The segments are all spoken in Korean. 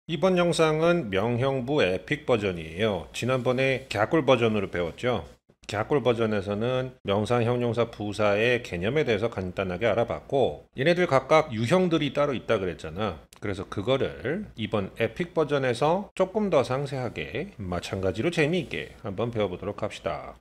이번 영상은 명형부 에픽 버전이에요. 지난번에 갸꿀 버전으로 배웠죠. 갸꿀 버전에서는 명사, 형용사, 부사의 개념에 대해서 간단하게 알아봤고, 얘네들 각각 유형들이 따로 있다 그랬잖아. 그래서 그거를 이번 에픽 버전에서 조금 더 상세하게 마찬가지로 재미있게 한번 배워보도록 합시다.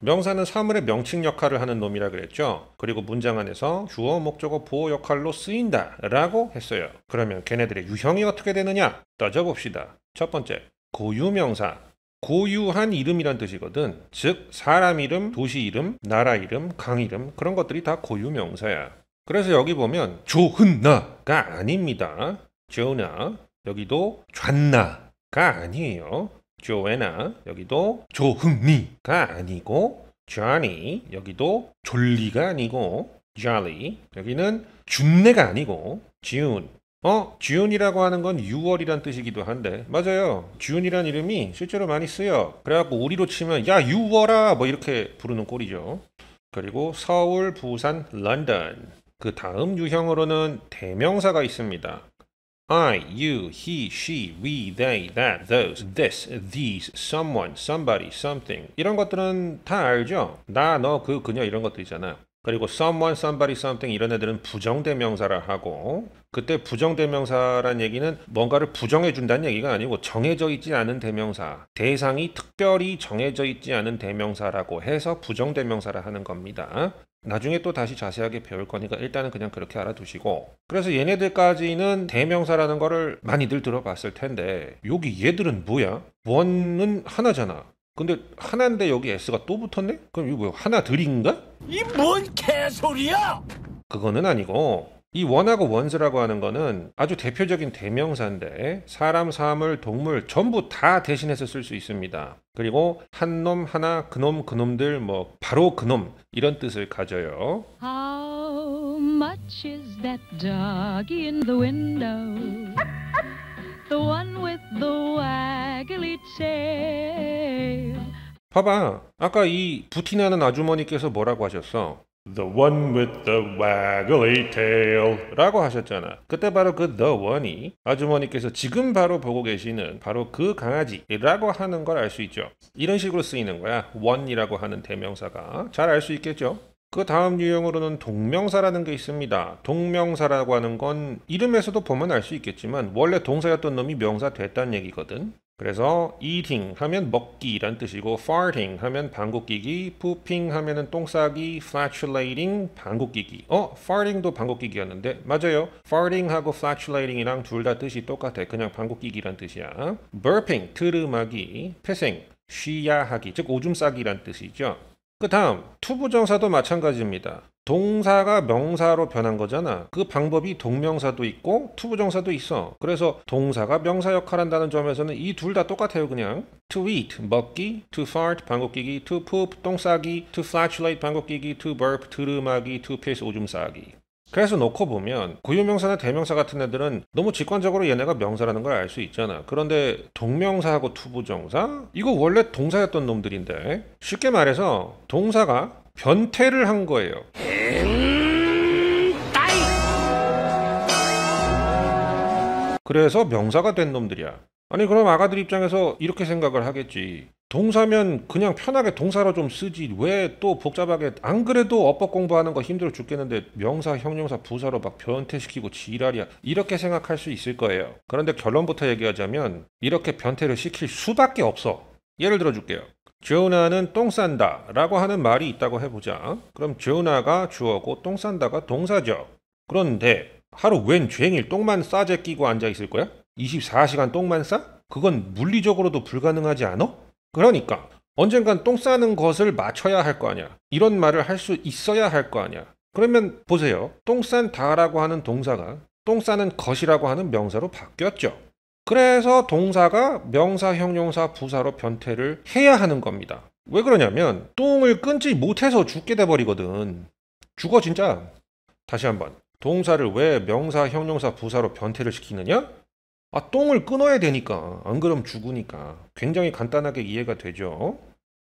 명사는 사물의 명칭 역할을 하는 놈이라 그랬죠. 그리고 문장 안에서 주어, 목적어, 보어 역할로 쓰인다 라고 했어요. 그러면 걔네들의 유형이 어떻게 되느냐 따져봅시다. 첫 번째, 고유명사. 고유한 이름이란 뜻이거든. 즉 사람 이름, 도시 이름, 나라 이름, 강 이름, 그런 것들이 다 고유명사야. 그래서 여기 보면 조흔나가 아닙니다. 조나, 여기도 존나가 아니에요. 조에나, 여기도 조흥미가 아니고, johnny, 여기도 졸리가 아니고, jolly, 여기는 준내가 아니고, 지훈. 지훈이라고 하는 건 6월이란 뜻이기도 한데, 맞아요. 지훈이란 이름이 실제로 많이 쓰여. 그래갖고 우리로 치면 야 6월아 뭐 이렇게 부르는 꼴이죠. 그리고 서울, 부산, 런던. 그 다음 유형으로는 대명사가 있습니다. I, you, he, she, we, they, that, those, this, these, someone, somebody, something 이런 것들은 다 알죠? 나, 너, 그, 그녀 이런 것들이잖아. 그리고 someone, somebody, something 이런 애들은 부정대명사라 하고, 그때 부정대명사란 얘기는 뭔가를 부정해 준다는 얘기가 아니고 정해져 있지 않은 대명사, 대상이 특별히 정해져 있지 않은 대명사라고 해서 부정대명사라 하는 겁니다. 나중에 또 다시 자세하게 배울 거니까 일단은 그냥 그렇게 알아두시고, 그래서 얘네들까지는 대명사라는 거를 많이들 들어봤을 텐데, 여기 얘들은 뭐야? 원은 하나잖아. 근데 하나인데 여기 S가 또 붙었네? 그럼 이거 뭐야? 하나들인가? 이 뭔 개소리야! 그거는 아니고, 이 원하고 원스라고 하는 거는 아주 대표적인 대명사인데 사람, 사물, 동물 전부 다 대신해서 쓸 수 있습니다. 그리고 한 놈, 하나, 그놈, 그놈들, 뭐 바로 그놈 이런 뜻을 가져요. How much is that doggy in the window? The one with the waggly tail. 봐봐. 아까 이 부티나는 아주머니께서 뭐라고 하셨어? The one with the waggly tail 라고 하셨잖아. 그때 바로 그 the one이 아주머니께서 지금 바로 보고 계시는 바로 그 강아지라고 하는 걸 알 수 있죠. 이런 식으로 쓰이는 거야. one이라고 하는 대명사가. 잘 알 수 있겠죠. 그 다음 유형으로는 동명사라는 게 있습니다. 동명사라고 하는 건 이름에서도 보면 알 수 있겠지만 원래 동사였던 놈이 명사 됐다는 얘기거든. 그래서 eating 하면 먹기란 뜻이고 farting 하면 방구 끼기, pooping 하면은 똥 싸기, flatulating 방구 끼기. farting도 방구 끼기였는데 맞아요. farting하고 flatulating이랑 둘 다 뜻이 똑같아. 그냥 방구 끼기란 뜻이야. burping 트름하기, 폐생 쉬야 하기, 즉 오줌 싸기란 뜻이죠. 그 다음 투부정사도 마찬가지입니다. 동사가 명사로 변한 거잖아. 그 방법이 동명사도 있고 투부정사도 있어. 그래서 동사가 명사 역할한다는 점에서는 이 둘 다 똑같아요. 그냥 to eat 먹기, to fart 방구 끼기, to poop 똥 싸기, to flatulate 방구 끼기, to burp 트름하기, to piss 오줌 싸기. 그래서 놓고 보면 고유명사나 대명사 같은 애들은 너무 직관적으로 얘네가 명사라는 걸 알 수 있잖아. 그런데 동명사하고 투부정사? 이거 원래 동사였던 놈들인데 쉽게 말해서 동사가 변태를 한 거예요. 그래서 명사가 된 놈들이야. 아니 그럼 아가들 입장에서 이렇게 생각을 하겠지. 동사면 그냥 편하게 동사로 좀 쓰지 왜 또 복잡하게, 안 그래도 어법 공부하는 거 힘들어 죽겠는데 명사, 형용사, 부사로 막 변태시키고 지랄이야, 이렇게 생각할 수 있을 거예요. 그런데 결론부터 얘기하자면 이렇게 변태를 시킬 수밖에 없어. 예를 들어 줄게요. 조나는 똥 싼다 라고 하는 말이 있다고 해보자. 그럼 조나가 주어고 똥 싼다가 동사죠. 그런데 하루 웬 죄일 똥만 싸재 끼고 앉아있을 거야? 24시간 똥만 싸? 그건 물리적으로도 불가능하지 않아? 그러니까 언젠간 똥 싸는 것을 맞춰야 할 거 아니야. 이런 말을 할 수 있어야 할 거 아니야. 그러면 보세요. 똥 싼다라고 하는 동사가 똥 싸는 것이라고 하는 명사로 바뀌었죠. 그래서 동사가 명사, 형용사, 부사로 변태를 해야 하는 겁니다. 왜 그러냐면 똥을 끊지 못해서 죽게 돼버리거든. 죽어 진짜. 다시 한번. 동사를 왜 명사, 형용사, 부사로 변태를 시키느냐? 똥을 끊어야 되니까. 안 그럼 죽으니까. 굉장히 간단하게 이해가 되죠.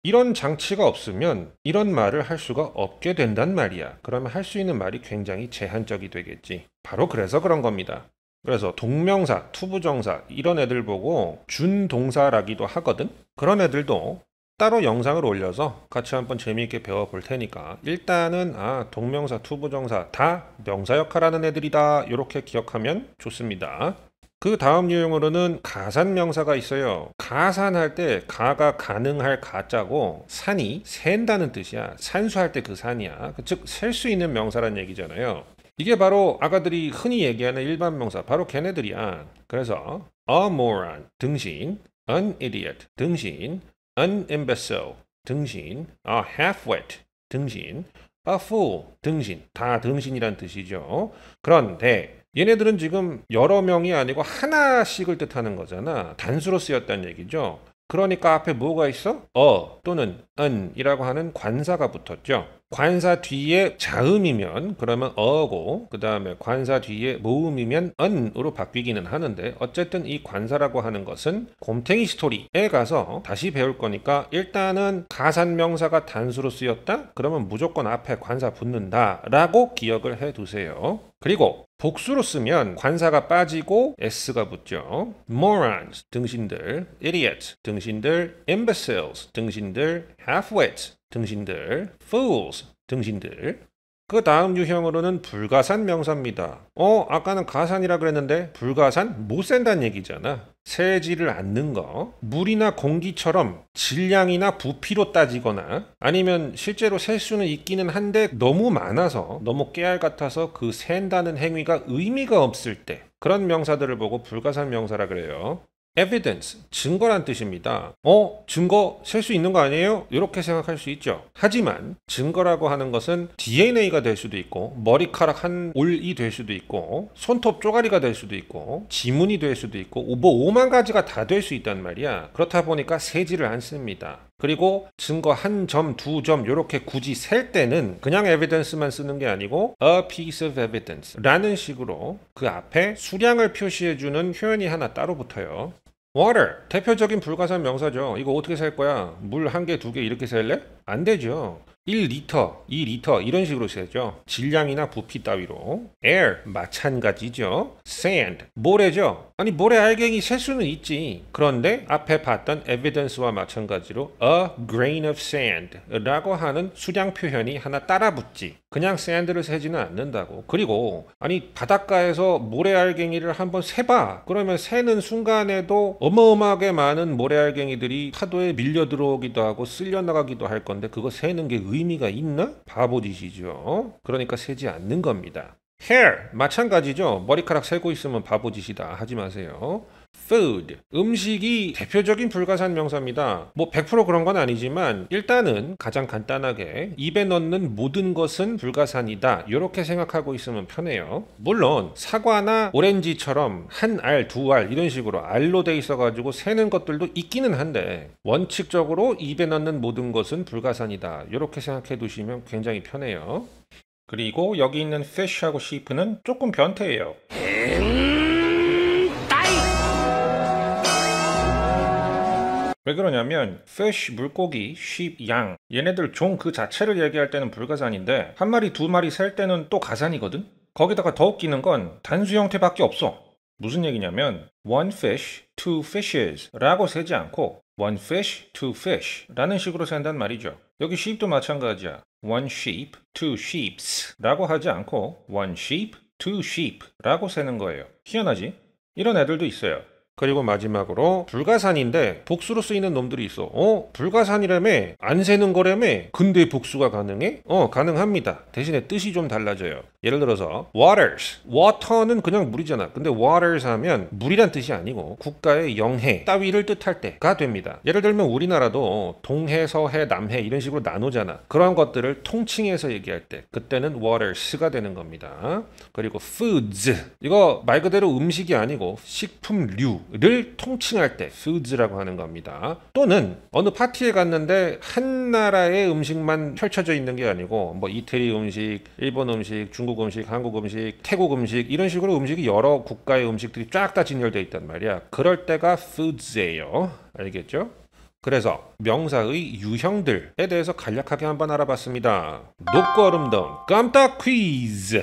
이런 장치가 없으면 이런 말을 할 수가 없게 된단 말이야. 그러면 할 수 있는 말이 굉장히 제한적이 되겠지. 바로 그래서 그런 겁니다. 그래서 동명사, 투부정사 이런 애들 보고 준동사라기도 하거든. 그런 애들도 따로 영상을 올려서 같이 한번 재미있게 배워볼 테니까 일단은 동명사, 투부정사 다 명사 역할하는 애들이다 이렇게 기억하면 좋습니다. 그 다음 유형으로는 가산명사가 있어요. 가산할 때 가가 가능할 가짜고 산이 샌다는 뜻이야. 산수할 때 그 산이야. 즉 셀 수 있는 명사란 얘기잖아요. 이게 바로 아가들이 흔히 얘기하는 일반 명사 바로 걔네들이야. 그래서 a moron 등신, an idiot 등신, an imbecile 등신, a half-wit 등신, a fool 등신 다 등신이란 뜻이죠. 그런데 얘네들은 지금 여러 명이 아니고 하나씩을 뜻하는 거잖아. 단수로 쓰였다는 얘기죠. 그러니까 앞에 뭐가 있어? 또는 an이라고 하는 관사가 붙었죠. 관사 뒤에 자음이면 그러면 어고 그 다음에 관사 뒤에 모음이면 an으로 바뀌기는 하는데 어쨌든 이 관사라고 하는 것은 곰탱이 스토리에 가서 다시 배울 거니까 일단은 가산명사가 단수로 쓰였다? 그러면 무조건 앞에 관사 붙는다 라고 기억을 해 두세요. 그리고 복수로 쓰면 관사가 빠지고 s가 붙죠. morons 등신들, idiots 등신들, imbeciles 등신들, half-wits 등신들, fools 등신들. 그 다음 유형으로는 불가산 명사입니다. 아까는 가산이라 그랬는데 불가산? 못 센다는 얘기잖아. 새지를 않는 거. 물이나 공기처럼 질량이나 부피로 따지거나 아니면 실제로 셀 수는 있기는 한데 너무 많아서 너무 깨알 같아서 그 샌다는 행위가 의미가 없을 때 그런 명사들을 보고 불가산 명사라 그래요. evidence, 증거란 뜻입니다. 증거 셀 수 있는 거 아니에요? 이렇게 생각할 수 있죠. 하지만 증거라고 하는 것은 DNA가 될 수도 있고 머리카락 한 올이 될 수도 있고 손톱 쪼가리가 될 수도 있고 지문이 될 수도 있고 뭐 5만 가지가 다 될 수 있단 말이야. 그렇다 보니까 세지를 않습니다. 그리고 증거 한 점, 두 점 이렇게 굳이 셀 때는 그냥 evidence만 쓰는 게 아니고 a piece of evidence 라는 식으로 그 앞에 수량을 표시해주는 표현이 하나 따로 붙어요. water, 대표적인 불가산 명사죠. 이거 어떻게 셀 거야? 물 한 개, 두 개 이렇게 셀래? 안 되죠. 1리터, 2리터 이런 식으로 세죠. 질량이나 부피 따위로. air, 마찬가지죠. sand, 모래죠. 아니 모래 알갱이 셀 수는 있지. 그런데 앞에 봤던 evidence와 마찬가지로 a grain of sand 라고 하는 수량 표현이 하나 따라 붙지. 그냥 sand를 세지는 않는다고. 그리고 아니 바닷가에서 모래 알갱이를 한번 세봐. 그러면 세는 순간에도 어마어마하게 많은 모래 알갱이들이 파도에 밀려 들어오기도 하고 쓸려 나가기도 할 건데 그거 세는 게 의미가 있나? 바보짓이죠. 그러니까 세지 않는 겁니다. hair 마찬가지죠. 머리카락 세고 있으면 바보짓이다 하지 마세요. food 음식이 대표적인 불가산 명사입니다. 뭐 100% 그런 건 아니지만 일단은 가장 간단하게 입에 넣는 모든 것은 불가산이다 이렇게 생각하고 있으면 편해요. 물론 사과나 오렌지처럼 한 알, 두 알 이런 식으로 알로 돼 있어 가지고 세는 것들도 있기는 한데 원칙적으로 입에 넣는 모든 것은 불가산이다 이렇게 생각해 두시면 굉장히 편해요. 그리고 여기 있는 fish하고 sheep는 조금 변태예요. 왜 그러냐면 fish 물고기, sheep 양 얘네들 종 그 자체를 얘기할 때는 불가산인데 한 마리 두 마리 셀 때는 또 가산이거든. 거기다가 더 웃기는 건 단수 형태밖에 없어. 무슨 얘기냐면 one fish, two fishes 라고 세지 않고 one fish, two fish 라는 식으로 센단 말이죠. 여기 sheep도 마찬가지야. one sheep, two sheeps 라고 하지 않고 one sheep, two sheep 라고 세는 거예요. 희한하지? 이런 애들도 있어요. 그리고 마지막으로 불가산인데 복수로 쓰이는 놈들이 있어. 불가산이라며 안 세는 거라며 근데 복수가 가능해? 가능합니다. 대신에 뜻이 좀 달라져요. 예를 들어서 waters, water는 그냥 물이잖아. 근데 waters 하면 물이란 뜻이 아니고 국가의 영해 따위를 뜻할 때가 됩니다. 예를 들면 우리나라도 동해, 서해, 남해 이런 식으로 나누잖아. 그런 것들을 통칭해서 얘기할 때 그때는 waters가 되는 겁니다. 그리고 foods 이거 말 그대로 음식이 아니고 식품류 를 통칭할 때 foods라고 하는 겁니다. 또는 어느 파티에 갔는데 한 나라의 음식만 펼쳐져 있는 게 아니고 뭐 이태리 음식, 일본 음식, 중국 음식, 한국 음식, 태국 음식 이런 식으로 음식이 여러 국가의 음식들이 쫙 다 진열되어 있단 말이야. 그럴 때가 foods예요. 알겠죠? 그래서 명사의 유형들에 대해서 간략하게 한번 알아봤습니다. 높고 아름다운 깜딱 퀴즈!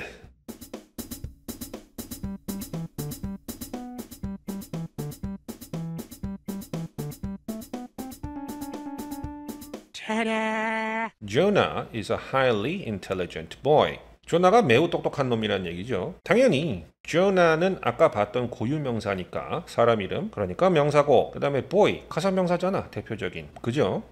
Jonah is a highly intelligent boy. 조나가 매우 똑똑한 놈이란 얘기죠. 당연히 조나는 아까 봤던 고유명사니까 사람 이름, 그러니까 명사고, 그 다음에 boy, 가사명사잖아, 대표적인. 그죠?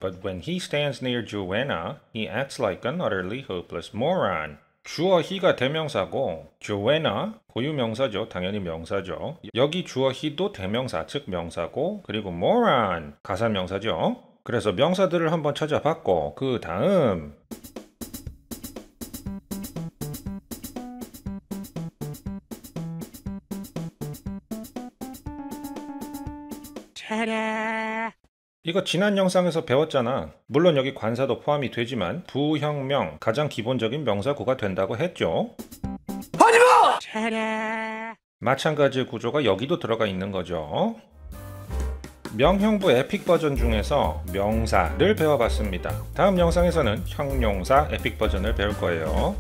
But when he stands near Joanna, he acts like an utterly hopeless moron. 주어 he가 대명사고 Joanna 고유명사죠. 당연히 명사죠. 여기 주어 he도 대명사 즉 명사고 그리고 moron 가사명사죠. 그래서 명사들을 한번 찾아봤고 그 다음 이거 지난 영상에서 배웠잖아. 물론 여기 관사도 포함이 되지만 부형명 가장 기본적인 명사구가 된다고 했죠. 하지마! 마찬가지의 구조가 여기도 들어가 있는 거죠. 명형부 에픽 버전 중에서 명사를 배워봤습니다. 다음 영상에서는 형용사 에픽 버전을 배울 거예요.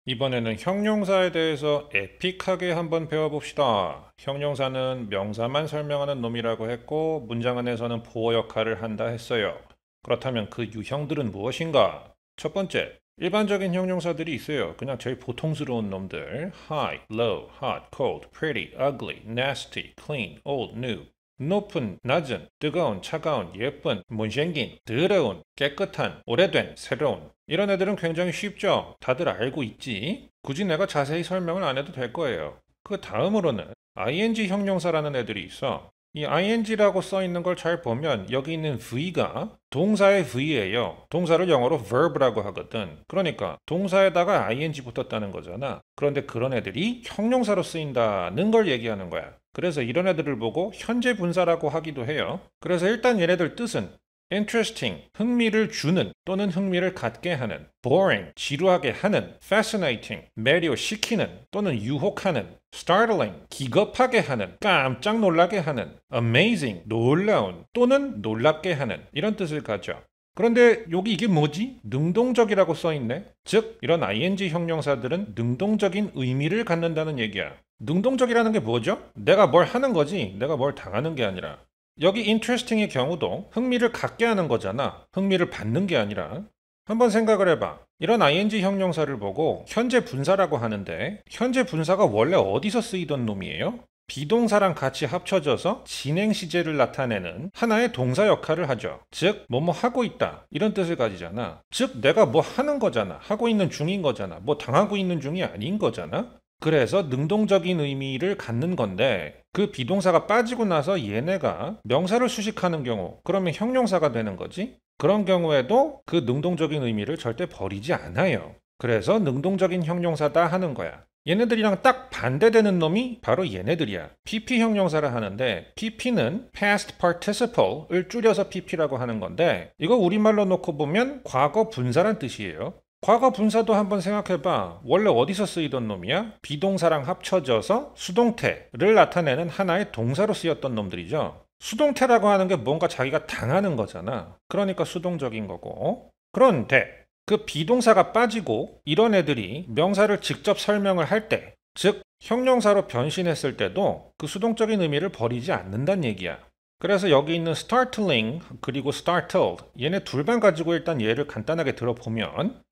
이번에는 형용사에 대해서 에픽하게 한번 배워봅시다. 형용사는 명사만 설명하는 놈이라고 했고 문장 안에서는 보어 역할을 한다 했어요. 그렇다면 그 유형들은 무엇인가? 첫 번째, 일반적인 형용사들이 있어요. 그냥 제일 보통스러운 놈들. high, low, hot, cold, pretty, ugly, nasty, clean, old, new. 높은, 낮은, 뜨거운, 차가운, 예쁜, 못생긴, 더러운, 깨끗한, 오래된, 새로운. 이런 애들은 굉장히 쉽죠? 다들 알고 있지? 굳이 내가 자세히 설명을 안 해도 될 거예요. 그 다음으로는 ing 형용사라는 애들이 있어. 이 ing라고 써 있는 걸 잘 보면 여기 있는 v가 동사의 v예요. 동사를 영어로 verb라고 하거든. 그러니까 동사에다가 ing 붙었다는 거잖아. 그런데 그런 애들이 형용사로 쓰인다는 걸 얘기하는 거야. 그래서 이런 애들을 보고 현재 분사라고 하기도 해요. 그래서 일단 얘네들 뜻은 interesting, 흥미를 주는 또는 흥미를 갖게 하는, boring, 지루하게 하는, fascinating, 매료시키는 또는 유혹하는, startling, 기겁하게 하는, 깜짝 놀라게 하는, amazing, 놀라운 또는 놀랍게 하는 이런 뜻을 가져. 그런데 여기 이게 뭐지? 능동적이라고 써있네? 즉 이런 ing 형용사들은 능동적인 의미를 갖는다는 얘기야. 능동적이라는 게 뭐죠? 내가 뭘 하는 거지 내가 뭘 당하는 게 아니라. 여기 interesting의 경우도 흥미를 갖게 하는 거잖아. 흥미를 받는 게 아니라. 한번 생각을 해봐. 이런 ing 형용사를 보고 현재 분사라고 하는데 현재 분사가 원래 어디서 쓰이던 놈이에요? 비동사랑 같이 합쳐져서 진행 시제를 나타내는 하나의 동사 역할을 하죠. 즉, 뭐뭐 하고 있다 이런 뜻을 가지잖아. 즉, 내가 뭐 하는 거잖아. 하고 있는 중인 거잖아. 뭐 당하고 있는 중이 아닌 거잖아. 그래서 능동적인 의미를 갖는 건데 그 비동사가 빠지고 나서 얘네가 명사를 수식하는 경우 그러면 형용사가 되는 거지. 그런 경우에도 그 능동적인 의미를 절대 버리지 않아요. 그래서 능동적인 형용사다 하는 거야. 얘네들이랑 딱 반대되는 놈이 바로 얘네들이야. PP 형용사를 하는데 PP는 past participle을 줄여서 PP라고 하는 건데 이거 우리말로 놓고 보면 과거 분사란 뜻이에요. 과거 분사도 한번 생각해봐. 원래 어디서 쓰이던 놈이야? 비동사랑 합쳐져서 수동태를 나타내는 하나의 동사로 쓰였던 놈들이죠. 수동태라고 하는 게 뭔가 자기가 당하는 거잖아. 그러니까 수동적인 거고. 그런데 그 비동사가 빠지고 이런 애들이 명사를 직접 설명을 할 때, 즉 형용사로 변신했을 때도 그 수동적인 의미를 버리지 않는다는 얘기야. 그래서 여기 있는 startling 그리고 startled 얘네 둘만 가지고 일단 얘를 간단하게 들어보면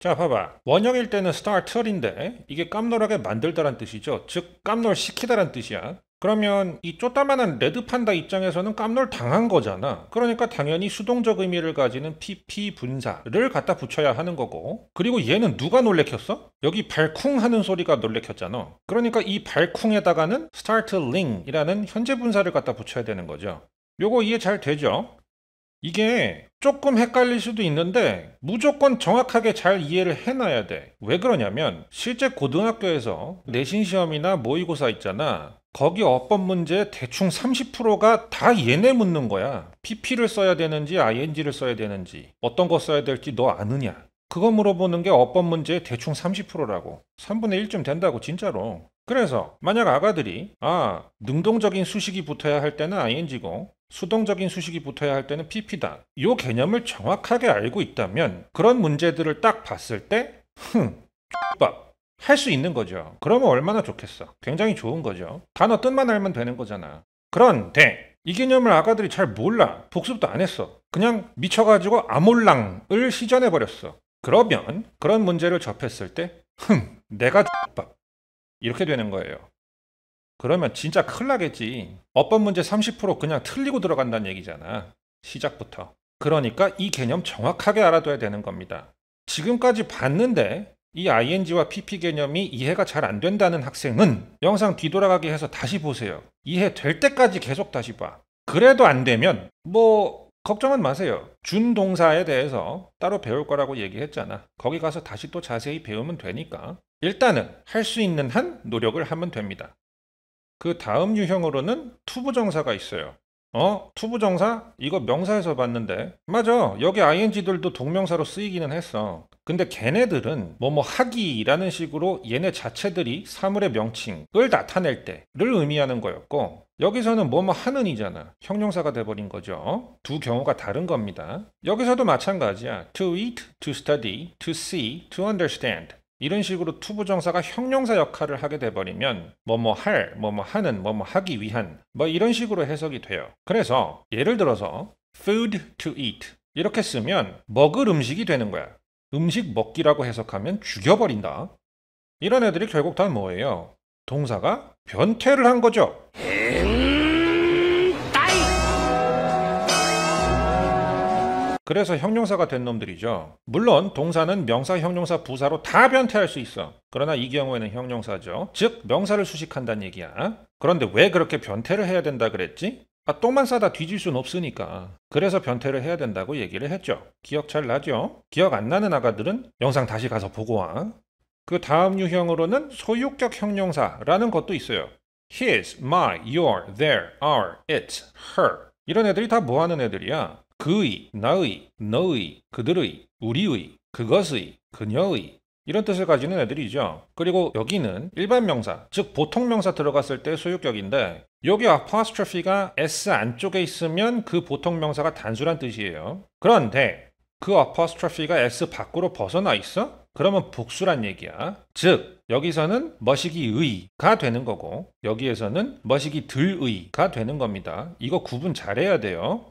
자, 봐봐. 원형일 때는 startle인데 이게 깜놀하게 만들다란 뜻이죠. 즉 깜놀시키다란 뜻이야. 그러면 이 쪼따만한 레드판다 입장에서는 깜놀 당한 거잖아. 그러니까 당연히 수동적 의미를 가지는 PP 분사를 갖다 붙여야 하는 거고. 그리고 얘는 누가 놀래켰어? 여기 발쿵 하는 소리가 놀래켰잖아. 그러니까 이 발쿵에다가는 startling이라는 현재 분사를 갖다 붙여야 되는 거죠. 요거 이해 잘 되죠? 이게 조금 헷갈릴 수도 있는데 무조건 정확하게 잘 이해를 해놔야 돼. 왜 그러냐면 실제 고등학교에서 내신 시험이나 모의고사 있잖아. 거기 어법 문제 대충 30%가 다 얘네 묻는 거야. PP를 써야 되는지 ING를 써야 되는지 어떤 거 써야 될지 너 아느냐. 그거 물어보는 게 어법 문제의 대충 30%라고. 3분의 1쯤 된다고 진짜로. 그래서 만약 아가들이 능동적인 수식이 붙어야 할 때는 ING고 수동적인 수식이 붙어야 할 때는 PP다. 요 개념을 정확하게 알고 있다면 그런 문제들을 딱 봤을 때 할 수 있는 거죠. 그러면 얼마나 좋겠어. 굉장히 좋은 거죠. 단어 뜻만 알면 되는 거잖아. 그런데 이 개념을 아가들이 잘 몰라. 복습도 안 했어. 그냥 미쳐가지고 아몰랑을 시전해버렸어. 그러면 그런 문제를 접했을 때 내가 이렇게 되는 거예요. 그러면 진짜 큰일 나겠지. 어법 문제 30% 그냥 틀리고 들어간다는 얘기잖아. 시작부터. 그러니까 이 개념 정확하게 알아둬야 되는 겁니다. 지금까지 봤는데 이 ING와 PP 개념이 이해가 잘 안 된다는 학생은 영상 뒤돌아가게 해서 다시 보세요. 이해될 때까지 계속 다시 봐. 그래도 안 되면 걱정은 마세요. 준동사에 대해서 따로 배울 거라고 얘기했잖아. 거기 가서 다시 또 자세히 배우면 되니까 일단은 할 수 있는 한 노력을 하면 됩니다. 그 다음 유형으로는 투부정사가 있어요. 투부정사? 이거 명사에서 봤는데 맞아. 여기 ING들도 동명사로 쓰이기는 했어. 근데 걔네들은 하기라는 식으로 얘네 자체들이 사물의 명칭을 나타낼 때를 의미하는 거였고 여기서는 하는이잖아. 형용사가 돼버린 거죠. 두 경우가 다른 겁니다. 여기서도 마찬가지야. To eat, to study, to see, to understand. 이런 식으로 투부정사가 형용사 역할을 하게 돼버리면 할, 하는, 하기 위한 이런 식으로 해석이 돼요. 그래서 예를 들어서 food to eat 이렇게 쓰면 먹을 음식이 되는 거야. 음식 먹기라고 해석하면 죽여버린다. 이런 애들이 결국 다 뭐예요? 동사가 변태를 한 거죠. 그래서 형용사가 된 놈들이죠. 물론 동사는 명사, 형용사, 부사로 다 변태할 수 있어. 그러나 이 경우에는 형용사죠. 즉 명사를 수식한다는 얘기야. 그런데 왜 그렇게 변태를 해야 된다 그랬지? 똥만 싸다 뒤질 순 없으니까. 그래서 변태를 해야 된다고 얘기를 했죠. 기억 잘 나죠? 기억 안 나는 아가들은 영상 다시 가서 보고 와. 그 다음 유형으로는 소유격 형용사라는 것도 있어요. his, my, your, their, our, its, her. 이런 애들이 다 뭐하는 애들이야? 그의, 나의, 너의, 그들의, 우리의, 그것의, 그녀의 이런 뜻을 가지는 애들이죠. 그리고 여기는 일반 명사, 즉 보통 명사 들어갔을 때 소유격인데 여기 apostrophe가 s 안쪽에 있으면 그 보통 명사가 단수란 뜻이에요. 그런데 그 apostrophe가 s 밖으로 벗어나 있어? 그러면 복수란 얘기야. 즉 여기서는 머시기의가 되는 거고 여기에서는 머시기들의가 되는 겁니다. 이거 구분 잘해야 돼요.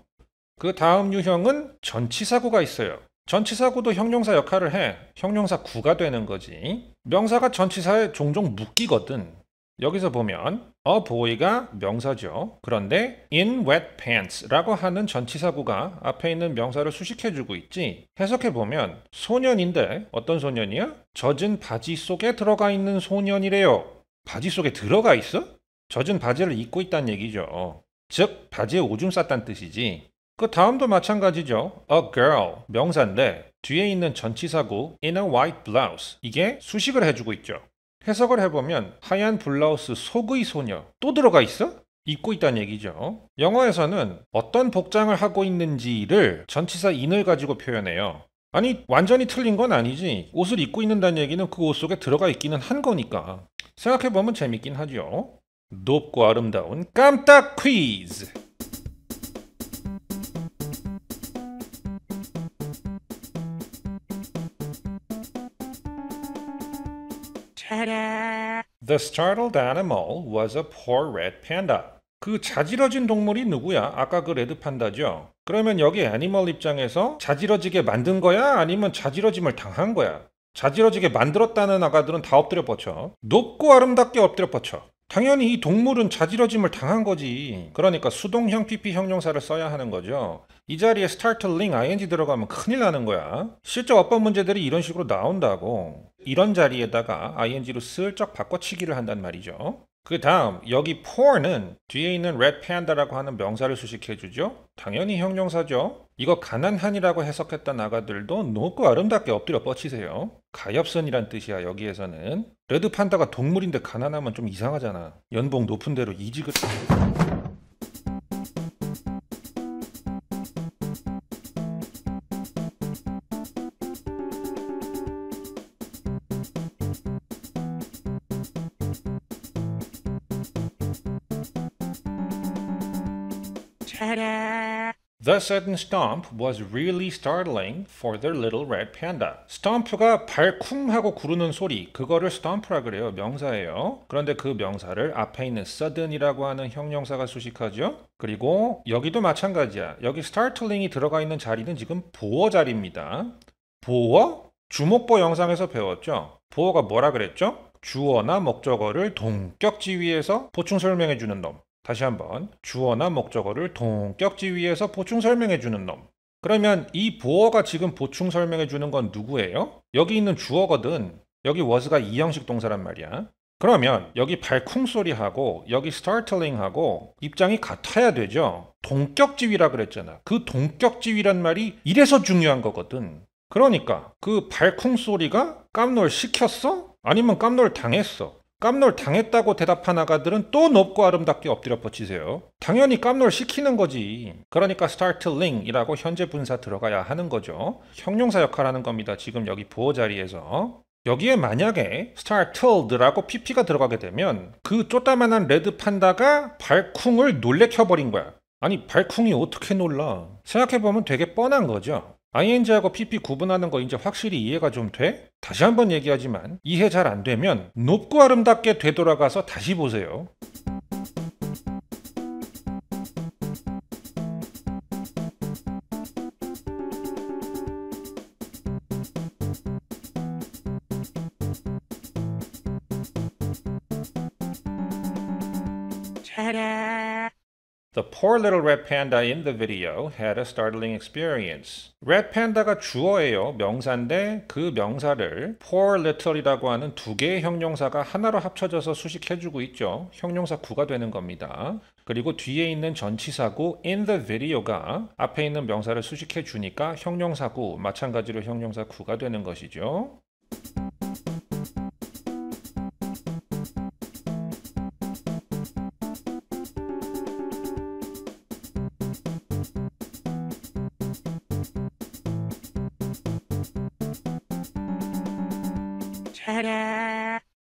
그 다음 유형은 전치사구가 있어요. 전치사구도 형용사 역할을 해. 형용사 구가 되는 거지. 명사가 전치사에 종종 묶이거든. 여기서 보면 a boy가 명사죠. 그런데 in wet pants라고 하는 전치사구가 앞에 있는 명사를 수식해주고 있지. 해석해보면 소년인데 어떤 소년이야? 젖은 바지 속에 들어가 있는 소년이래요. 바지 속에 들어가 있어? 젖은 바지를 입고 있다는 얘기죠. 즉 바지에 오줌 쌌다는 뜻이지. 그 다음도 마찬가지죠. A girl 명사인데 뒤에 있는 전치사구 in a white blouse 이게 수식을 해주고 있죠. 해석을 해보면 하얀 블라우스 속의 소녀 또 들어가 있어? 입고 있다는 얘기죠. 영어에서는 어떤 복장을 하고 있는지를 전치사 in을 가지고 표현해요. 아니 완전히 틀린 건 아니지. 옷을 입고 있는다는 얘기는 그 옷 속에 들어가 있기는 한 거니까. 생각해보면 재밌긴 하죠. 높고 아름다운 깜딱 퀴즈. The startled animal was a poor red panda. 그 자지러진 동물이 누구야? 아까 그 레드 판다죠? 그러면 여기 애니멀 입장에서 자지러지게 만든 거야? 아니면 자지러짐을 당한 거야? 자지러지게 만들었다는 아가들은 다 엎드려 뻗쳐. 높고 아름답게 엎드려 뻗쳐. 당연히 이 동물은 자지러짐을 당한 거지. 그러니까 수동형 PP 형용사를 써야 하는 거죠. 이 자리에 startling ing 들어가면 큰일 나는 거야. 실제 어법 문제들이 이런 식으로 나온다고. 이런 자리에다가 ing로 슬쩍 바꿔치기를 한단 말이죠. 그 다음 여기 poor는 뒤에 있는 red panda라고 하는 명사를 수식해주죠. 당연히 형용사죠. 이거 가난한이라고 해석했던 아가들도 높고 아름답게 엎드려 뻗치세요. 가엾은이란 뜻이야. 여기에서는 레드 판다가 동물인데 가난하면 좀 이상하잖아. 연봉 높은 대로 이직을... The sudden stomp was really startling for their little red panda. stomp가 발쿵하고 구르는 소리, 그거를 stomp라 그래요. 명사예요. 그런데 그 명사를 앞에 있는 sudden이라고 하는 형용사가 수식하죠. 그리고 여기도 마찬가지야. 여기 startling이 들어가 있는 자리는 지금 보어 자리입니다. 보어? 주목보 영상에서 배웠죠. 보어가 뭐라 그랬죠? 주어나 목적어를 동격지위에서 보충 설명해 주는 놈. 다시 한번 주어나 목적어를 동격지위에서 보충 설명해 주는 놈. 그러면 이 보어가 지금 보충 설명해 주는 건 누구예요? 여기 있는 주어거든. 여기 was가 이형식 동사란 말이야. 그러면 여기 발쿵 소리하고 여기 startling하고 입장이 같아야 되죠. 동격지위라 그랬잖아. 그 동격지위란 말이 이래서 중요한 거거든. 그러니까 그 발쿵 소리가 깜놀 시켰어? 아니면 깜놀 당했어? 깜놀 당했다고 대답한 아가들은 또 높고 아름답게 엎드려 뻗치세요. 당연히 깜놀 시키는 거지. 그러니까 startling이라고 현재 분사 들어가야 하는 거죠. 형용사 역할하는 겁니다. 지금 여기 보어 자리에서. 여기에 만약에 startled라고 pp가 들어가게 되면 그 쪼따만한 레드 판다가 발쿵을 놀래켜버린 거야. 아니 발쿵이 어떻게 놀라? 생각해보면 되게 뻔한 거죠. ing하고 pp 구분하는 거 이제 확실히 이해가 좀 돼? 다시 한번 얘기하지만 이해 잘 안 되면 높고 아름답게 되돌아가서 다시 보세요. The poor little red panda in the video had a startling experience. red panda가 주어예요. 명사인데 그 명사를 poor little이라고 하는 두 개의 형용사가 하나로 합쳐져서 수식해주고 있죠. 형용사 구가 되는 겁니다. 그리고 뒤에 있는 전치사구 in the video가 앞에 있는 명사를 수식해주니까 형용사구, 마찬가지로 형용사 구가 되는 것이죠.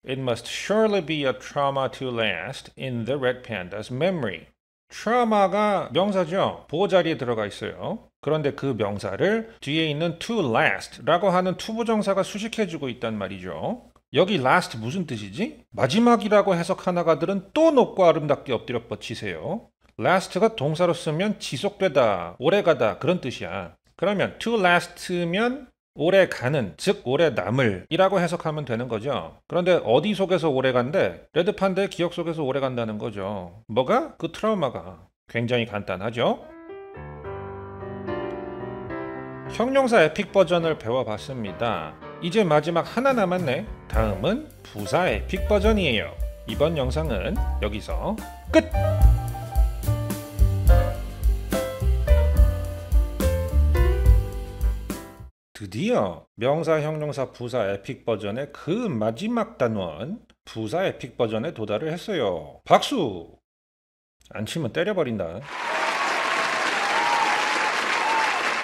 It must surely be a trauma to last in the red panda's memory. trauma가 명사죠. 보호 자리에 들어가 있어요. 그런데 그 명사를 뒤에 있는 to last라고 하는 투부정사가 수식해주고 있단 말이죠. 여기 last 무슨 뜻이지? 마지막이라고 해석한 아가들은 또 높고 아름답게 엎드려 뻗치세요. last가 동사로 쓰면 지속되다, 오래가다 그런 뜻이야. 그러면 to last면 오래 가는, 즉 오래 남을 이라고 해석하면 되는 거죠. 그런데 어디 속에서 오래 간대? 레드판다의 기억 속에서 오래 간다는 거죠. 뭐가? 그 트라우마가. 굉장히 간단하죠? 형용사 에픽 버전을 배워봤습니다. 이제 마지막 하나 남았네. 다음은 부사 에픽 버전이에요. 이번 영상은 여기서 끝! 드디어 명사, 형용사, 부사 에픽 버전의 그 마지막 단원 부사 에픽 버전에 도달을 했어요. 박수! 안 치면 때려버린다.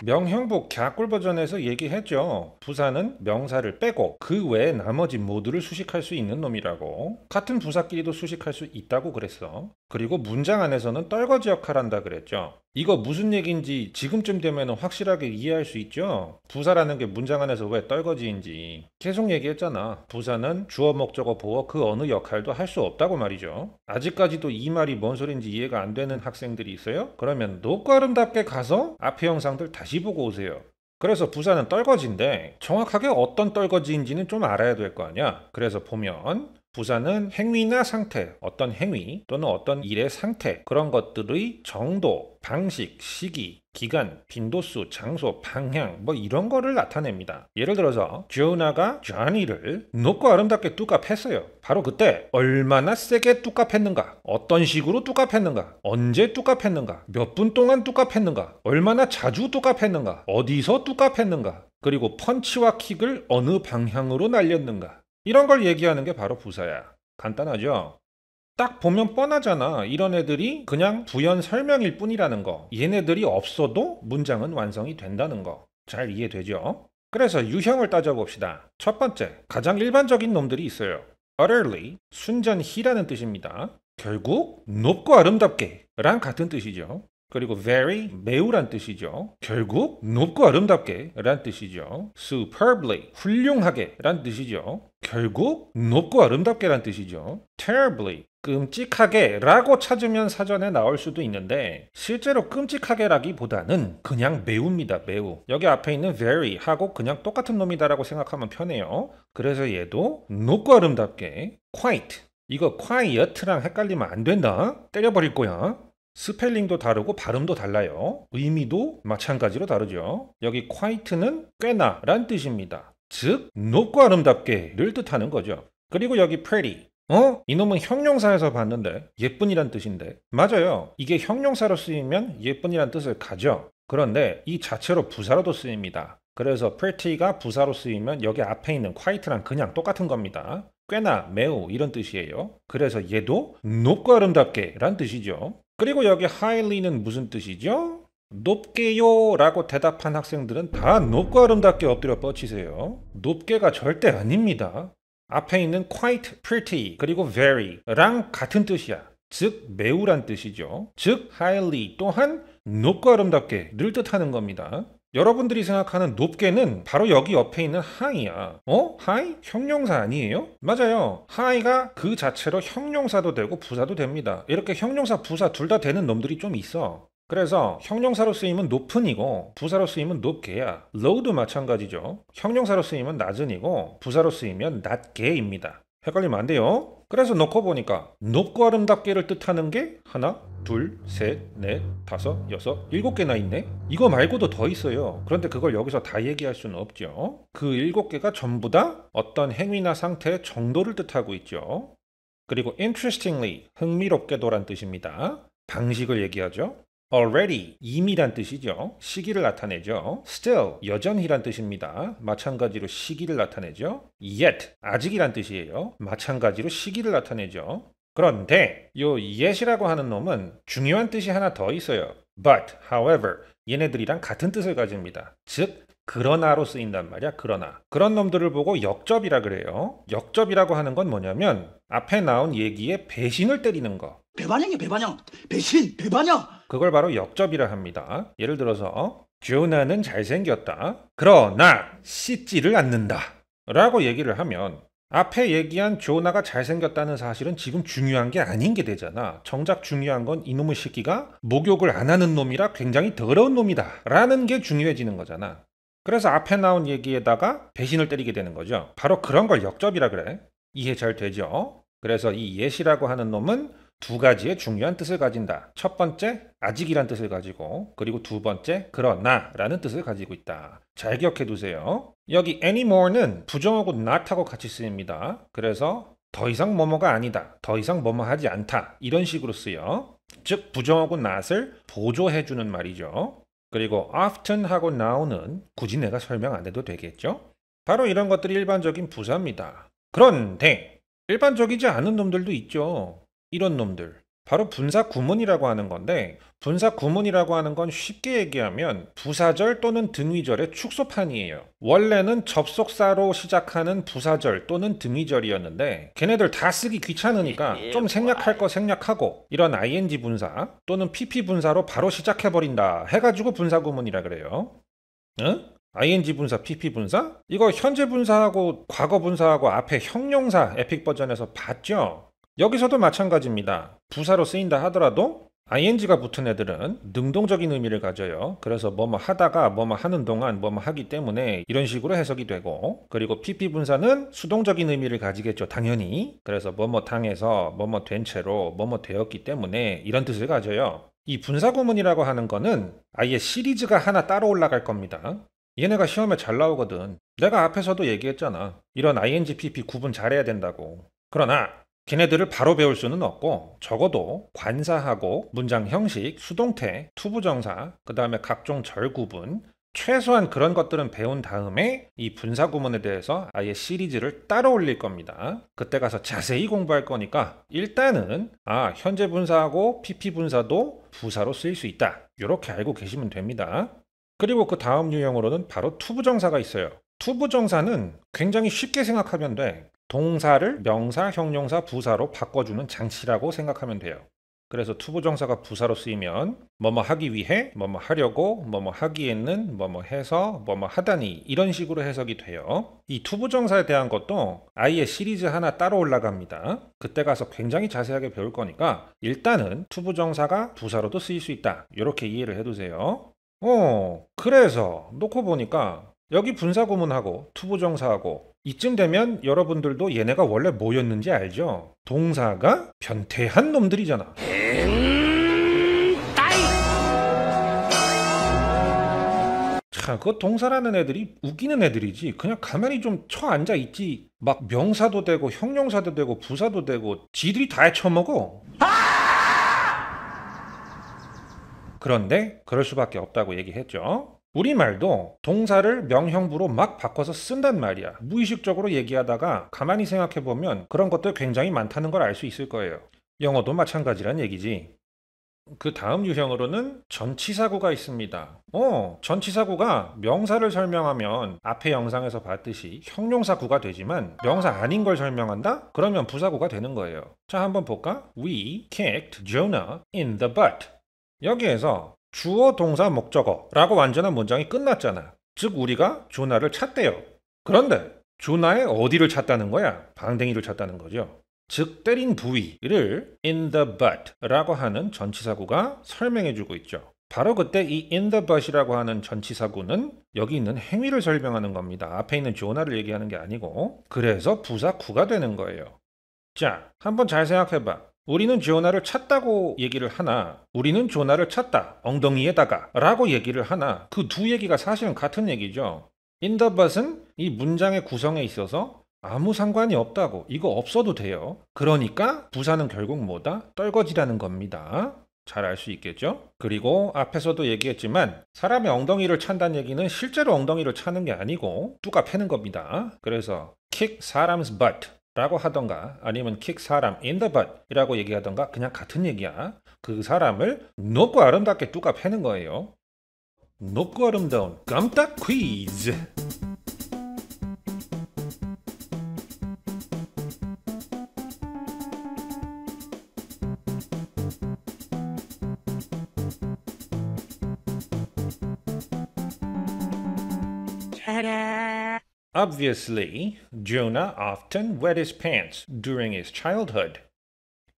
명형부 갸꿀 버전에서 얘기했죠. 부사는 명사를 빼고 그 외에 나머지 모두를 수식할 수 있는 놈이라고. 같은 부사끼리도 수식할 수 있다고 그랬어. 그리고 문장 안에서는 떨거지 역할한다 그랬죠. 이거 무슨 얘기인지 지금쯤 되면 확실하게 이해할 수 있죠? 부사라는 게 문장 안에서 왜 떨거지인지. 계속 얘기했잖아. 부사는 주어, 목적어, 보어 그 어느 역할도 할 수 없다고 말이죠. 아직까지도 이 말이 뭔 소린지 이해가 안 되는 학생들이 있어요? 그러면 높고 아름답게 가서 앞의 영상들 다시 보고 오세요. 그래서 부사는 떨거지인데 정확하게 어떤 떨거지인지는 좀 알아야 될 거 아니야. 그래서 보면 부사는 행위나 상태, 어떤 행위 또는 어떤 일의 상태, 그런 것들의 정도, 방식, 시기, 기간, 빈도수, 장소, 방향 뭐 이런 거를 나타냅니다. 예를 들어서 조나가 쟈니를 높고 아름답게 뚜깝했어요. 바로 그때 얼마나 세게 뚜깝했는가, 어떤 식으로 뚜깝했는가, 언제 뚜깝했는가, 몇 분 동안 뚜깝했는가, 얼마나 자주 뚜깝했는가, 어디서 뚜깝했는가, 그리고 펀치와 킥을 어느 방향으로 날렸는가, 이런 걸 얘기하는 게 바로 부사야. 간단하죠? 딱 보면 뻔하잖아. 이런 애들이 그냥 부연 설명일 뿐이라는 거. 얘네들이 없어도 문장은 완성이 된다는 거. 잘 이해되죠? 그래서 유형을 따져봅시다. 첫 번째, 가장 일반적인 놈들이 있어요. utterly, 순전히라는 뜻입니다. 결국 높고 아름답게 랑 같은 뜻이죠. 그리고 very, 매우란 뜻이죠. 결국 높고 아름답게 란 뜻이죠. superbly, 훌륭하게 란 뜻이죠. 결국 높고 아름답게 란 뜻이죠. terribly, 끔찍하게 라고 찾으면 사전에 나올 수도 있는데 실제로 끔찍하게 라기보다는 그냥 매우입니다. 매우. 여기 앞에 있는 very 하고 그냥 똑같은 놈이다 라고 생각하면 편해요. 그래서 얘도 높고 아름답게 quite, 이거 quiet랑 헷갈리면 안 된다. 때려버릴 거야. 스펠링도 다르고 발음도 달라요. 의미도 마찬가지로 다르죠. 여기 quite는 꽤나 란 뜻입니다. 즉 높고 아름답게를 뜻하는 거죠. 그리고 여기 pretty, 이놈은 형용사에서 봤는데 예쁜이란 뜻인데 맞아요. 이게 형용사로 쓰이면 예쁜이란 뜻을 가져. 그런데 이 자체로 부사로도 쓰입니다. 그래서 pretty가 부사로 쓰이면 여기 앞에 있는 quite랑 그냥 똑같은 겁니다. 꽤나, 매우 이런 뜻이에요. 그래서 얘도 높고 아름답게 란 뜻이죠. 그리고 여기 highly는 무슨 뜻이죠? 높게요 라고 대답한 학생들은 다 높고 아름답게 엎드려 뻗치세요. 높게가 절대 아닙니다. 앞에 있는 quite, pretty, 그리고 very랑 같은 뜻이야. 즉 매우란 뜻이죠. 즉 highly 또한 높고 아름답게를 뜻하는 겁니다. 여러분들이 생각하는 높게는 바로 여기 옆에 있는 high야. high? 형용사 아니에요? 맞아요. high가 그 자체로 형용사도 되고 부사도 됩니다. 이렇게 형용사, 부사 둘 다 되는 놈들이 좀 있어. 그래서 형용사로 쓰이면 높은이고 부사로 쓰이면 높게야. low도 마찬가지죠. 형용사로 쓰이면 낮은이고 부사로 쓰이면 낮게입니다. 헷갈리면 안 돼요. 그래서 놓고 보니까 높고 아름답게를 뜻하는 게 하나, 둘, 셋, 넷, 다섯, 여섯, 7개나 있네. 이거 말고도 더 있어요. 그런데 그걸 여기서 다 얘기할 수는 없죠. 그 7개가 전부 다 어떤 행위나 상태의 정도를 뜻하고 있죠. 그리고 interestingly, 흥미롭게도란 뜻입니다. 방식을 얘기하죠. already, 이미란 뜻이죠. 시기를 나타내죠. still, 여전히란 뜻입니다. 마찬가지로 시기를 나타내죠. yet, 아직이란 뜻이에요. 마찬가지로 시기를 나타내죠. 그런데 요 yet이라고 하는 놈은 중요한 뜻이 하나 더 있어요. but, however, 얘네들이랑 같은 뜻을 가집니다. 즉 그러나로 쓰인단 말이야. 그러나. 그런 놈들을 보고 역접이라 그래요. 역접이라고 하는 건 뭐냐면 앞에 나온 얘기에 배신을 때리는 거. 배반형이야, 배반형. 배신, 배반형. 그걸 바로 역접이라 합니다. 예를 들어서 조나는 잘생겼다. 그러나 씻지를 않는다. 라고 얘기를 하면 앞에 얘기한 조나가 잘생겼다는 사실은 지금 중요한 게 아닌 게 되잖아. 정작 중요한 건 이놈의 새끼가 목욕을 안 하는 놈이라 굉장히 더러운 놈이다. 라는 게 중요해지는 거잖아. 그래서 앞에 나온 얘기에다가 배신을 때리게 되는 거죠. 바로 그런 걸 역접이라 그래. 이해 잘 되죠? 그래서 이 yet이라고 하는 놈은 두 가지의 중요한 뜻을 가진다. 첫 번째, 아직이란 뜻을 가지고, 그리고 두 번째, 그러나 라는 뜻을 가지고 있다. 잘 기억해 두세요. 여기 anymore는 부정하고 not하고 같이 쓰입니다. 그래서 더 이상 뭐뭐가 아니다, 더 이상 뭐뭐 하지 않다, 이런 식으로 쓰여. 즉 부정하고 not을 보조해 주는 말이죠. 그리고 often 하고 now는 굳이 내가 설명 안 해도 되겠죠? 바로 이런 것들이 일반적인 부사입니다. 그런데 일반적이지 않은 놈들도 있죠. 이런 놈들. 바로 분사 구문이라고 하는 건데 분사 구문이라고 하는 건 쉽게 얘기하면 부사절 또는 등위절의 축소판이에요. 원래는 접속사로 시작하는 부사절 또는 등위절이었는데 걔네들 다 쓰기 귀찮으니까 좀 생략할 거 생략하고 이런 ing 분사 또는 pp 분사로 바로 시작해버린다 해가지고 분사 구문이라 그래요. 응? ing 분사, pp 분사? 이거 현재 분사하고 과거 분사하고 앞에 형용사 에픽 버전에서 봤죠? 여기서도 마찬가지입니다. 부사로 쓰인다 하더라도 ing가 붙은 애들은 능동적인 의미를 가져요. 그래서 뭐뭐 하다가 뭐뭐 하는 동안 뭐뭐 하기 때문에 이런 식으로 해석이 되고, 그리고 pp 분사는 수동적인 의미를 가지겠죠. 당연히. 그래서 뭐뭐 당해서 뭐뭐 된 채로 뭐뭐 되었기 때문에 이런 뜻을 가져요. 이 분사 구문이라고 하는 거는 아예 시리즈가 하나 따로 올라갈 겁니다. 얘네가 시험에 잘 나오거든. 내가 앞에서도 얘기했잖아. 이런 ing, pp 구분 잘해야 된다고. 그러나 걔네들을 바로 배울 수는 없고 적어도 관사하고 문장 형식, 수동태, 투부정사, 그 다음에 각종 절 구분, 최소한 그런 것들은 배운 다음에 이 분사 구문에 대해서 아예 시리즈를 따로 올릴 겁니다. 그때 가서 자세히 공부할 거니까 일단은 현재 분사하고 pp 분사도 부사로 쓰일 수 있다. 이렇게 알고 계시면 됩니다. 그리고 그 다음 유형으로는 바로 투부정사가 있어요. 투부정사는 굉장히 쉽게 생각하면 돼. 동사를 명사, 형용사, 부사로 바꿔주는 장치라고 생각하면 돼요. 그래서 투부정사가 부사로 쓰이면 뭐뭐 하기 위해, 뭐뭐 하려고, 뭐뭐 하기에는, 뭐뭐 해서, 뭐뭐 하다니 이런 식으로 해석이 돼요. 이 투부정사에 대한 것도 아예 시리즈 하나 따로 올라갑니다. 그때 가서 굉장히 자세하게 배울 거니까 일단은 투부정사가 부사로도 쓰일 수 있다. 이렇게 이해를 해두세요. 그래서 놓고 보니까 여기 분사구문하고 투부정사하고 이쯤 되면 여러분들도 얘네가 원래 뭐였는지 알죠? 동사가 변태한 놈들이잖아. 참, 그 동사라는 애들이 웃기는 애들이지. 그냥 가만히 좀 쳐앉아 있지. 막 명사도 되고 형용사도 되고 부사도 되고 지들이 다 헤쳐먹어. 그런데 그럴 수밖에 없다고 얘기했죠. 우리말도 동사를 명형부로 막 바꿔서 쓴단 말이야. 무의식적으로 얘기하다가 가만히 생각해보면 그런 것들 굉장히 많다는 걸 알 수 있을 거예요. 영어도 마찬가지란 얘기지. 그 다음 유형으로는 전치사구가 있습니다. 전치사구가 명사를 설명하면 앞에 영상에서 봤듯이 형용사구가 되지만 명사 아닌 걸 설명한다? 그러면 부사구가 되는 거예요. 자, 한번 볼까? We kicked Jonah in the butt. 여기에서 주어, 동사, 목적어 라고 완전한 문장이 끝났잖아. 즉 우리가 조나를 찾대요. 그런데 조나의 어디를 찾다는 거야? 방댕이를 찾다는 거죠. 즉 때린 부위를 in the butt 라고 하는 전치사구가 설명해주고 있죠. 바로 그때 이 in the butt이라고 하는 전치사구는 여기 있는 행위를 설명하는 겁니다. 앞에 있는 조나를 얘기하는 게 아니고. 그래서 부사구가 되는 거예요. 자, 한번 잘 생각해봐. 우리는 조나를 찾다고 얘기를 하나, 우리는 조나를 찾다, 엉덩이에다가 라고 얘기를 하나, 그 두 얘기가 사실은 같은 얘기죠. in the butt은 이 문장의 구성에 있어서 아무 상관이 없다고, 이거 없어도 돼요. 그러니까 부사는 결국 뭐다? 떨거지라는 겁니다. 잘 알 수 있겠죠? 그리고 앞에서도 얘기했지만 사람의 엉덩이를 찬다는 얘기는 실제로 엉덩이를 차는 게 아니고 뚜까 패는 겁니다. 그래서 kick 사람's butt 라고 하던가 아니면 kick 사람 in the butt 이라고 얘기하던가 그냥 같은 얘기야. 그 사람을 높고 아름답게 뚜까 패는 거예요. 높고 아름다운 깜딱 퀴즈. Obviously, Jonah often wet his pants during his childhood.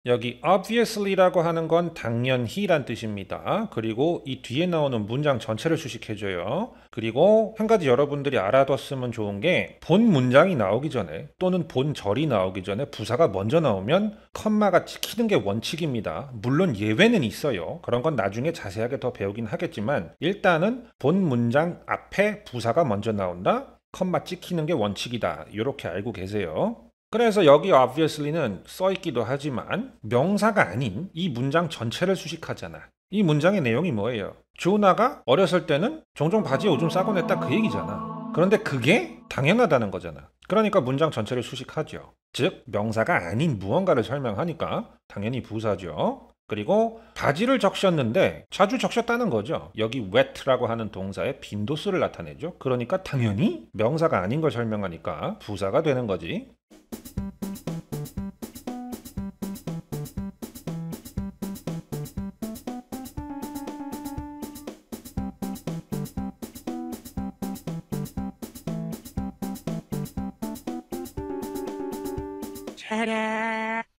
여기 obviously라고 하는 건 당연히란 뜻입니다. 그리고 이 뒤에 나오는 문장 전체를 수식해줘요. 그리고 한 가지 여러분들이 알아뒀으면 좋은 게 본 문장이 나오기 전에 또는 본 절이 나오기 전에 부사가 먼저 나오면 컴마가 찍히는 게 원칙입니다. 물론 예외는 있어요. 그런 건 나중에 자세하게 더 배우긴 하겠지만 일단은 본 문장 앞에 부사가 먼저 나온다. 컴마 찍히는 게 원칙이다. 이렇게 알고 계세요. 그래서 여기 obviously는 써있기도 하지만 명사가 아닌 이 문장 전체를 수식하잖아. 이 문장의 내용이 뭐예요? 조나가 어렸을 때는 종종 바지에 오줌 싸곤 했다 그 얘기잖아. 그런데 그게 당연하다는 거잖아. 그러니까 문장 전체를 수식하죠. 즉 명사가 아닌 무언가를 설명하니까 당연히 부사죠. 그리고 바지를 적셨는데 자주 적셨다는 거죠. 여기 wet라고 하는 동사의 빈도수를 나타내죠. 그러니까 당연히 명사가 아닌 걸 설명하니까 부사가 되는 거지.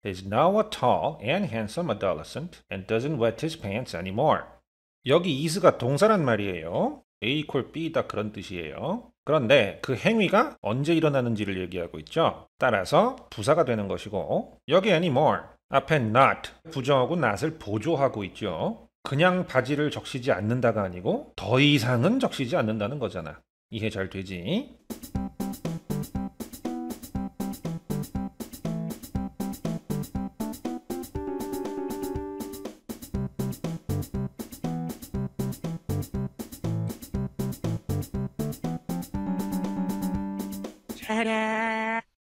is now a tall and handsome adolescent and doesn't wet his pants anymore. 여기 is가 동사란 말이에요. A equal B다 그런 뜻이에요. 그런데 그 행위가 언제 일어나는지를 얘기하고 있죠. 따라서 부사가 되는 것이고 여기 anymore 앞에 not 부정하고 not을 보조하고 있죠. 그냥 바지를 적시지 않는다가 아니고 더 이상은 적시지 않는다는 거잖아. 이해 잘 되지?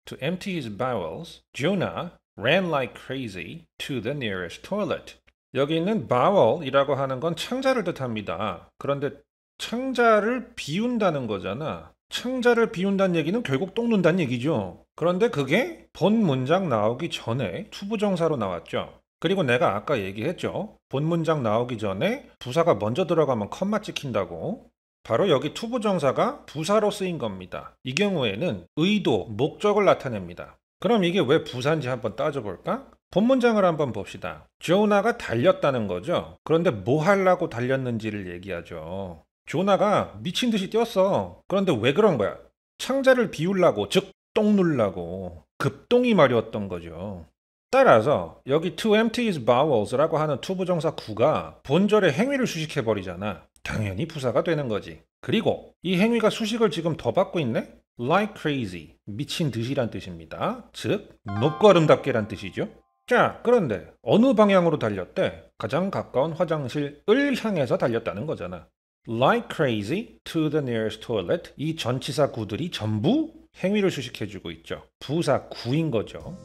To empty his bowels, Jonah ran like crazy to the nearest toilet. 여기 있는 bowel이라고 하는 건 창자를 뜻합니다. 그런데 창자를 비운다는 거잖아. 창자를 비운다는 얘기는 결국 똥 눈다는 얘기죠. 그런데 그게 본 문장 나오기 전에 투부정사로 나왔죠. 그리고 내가 아까 얘기했죠. 본 문장 나오기 전에 부사가 먼저 들어가면 컴마 찍힌다고. 바로 여기 투부정사가 부사로 쓰인 겁니다. 이 경우에는 의도, 목적을 나타냅니다. 그럼 이게 왜 부사인지 한번 따져볼까? 본 문장을 한번 봅시다. 조나가 달렸다는 거죠. 그런데 뭐 하려고 달렸는지를 얘기하죠. 조나가 미친 듯이 뛰었어. 그런데 왜 그런 거야? 창자를 비우려고, 즉 똥 누려고. 급똥이 말이었던 거죠. 따라서 여기 to empty his bowels라고 하는 투부정사 구가 본절의 행위를 수식해버리잖아. 당연히 부사가 되는 거지. 그리고 이 행위가 수식을 지금 더 받고 있네? Like crazy, 미친 듯이란 뜻입니다. 즉, 높고 아름답게란 뜻이죠. 자, 그런데 어느 방향으로 달렸대? 가장 가까운 화장실을 향해서 달렸다는 거잖아. Like crazy to the nearest toilet. 이 전치사 구들이 전부 행위를 수식해주고 있죠. 부사 구인 거죠.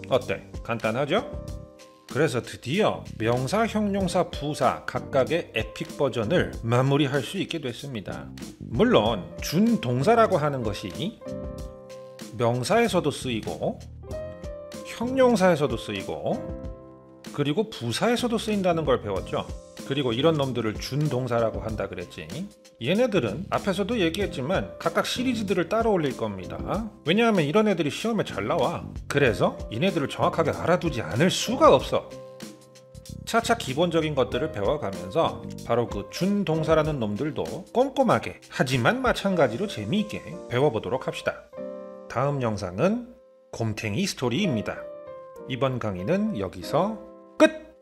어때? 간단하죠? 그래서 드디어 명사, 형용사, 부사 각각의 에픽 버전을 마무리할 수 있게 됐습니다. 물론 준동사라고 하는 것이 명사에서도 쓰이고 형용사에서도 쓰이고 그리고 부사에서도 쓰인다는 걸 배웠죠. 그리고 이런 놈들을 준동사라고 한다 그랬지. 얘네들은 앞에서도 얘기했지만 각각 시리즈들을 따로 올릴 겁니다. 왜냐하면 이런 애들이 시험에 잘 나와. 그래서 얘네들을 정확하게 알아두지 않을 수가 없어. 차차 기본적인 것들을 배워가면서 바로 그 준동사라는 놈들도 꼼꼼하게 하지만 마찬가지로 재미있게 배워보도록 합시다. 다음 영상은 곰탱이 스토리입니다. 이번 강의는 여기서 끝!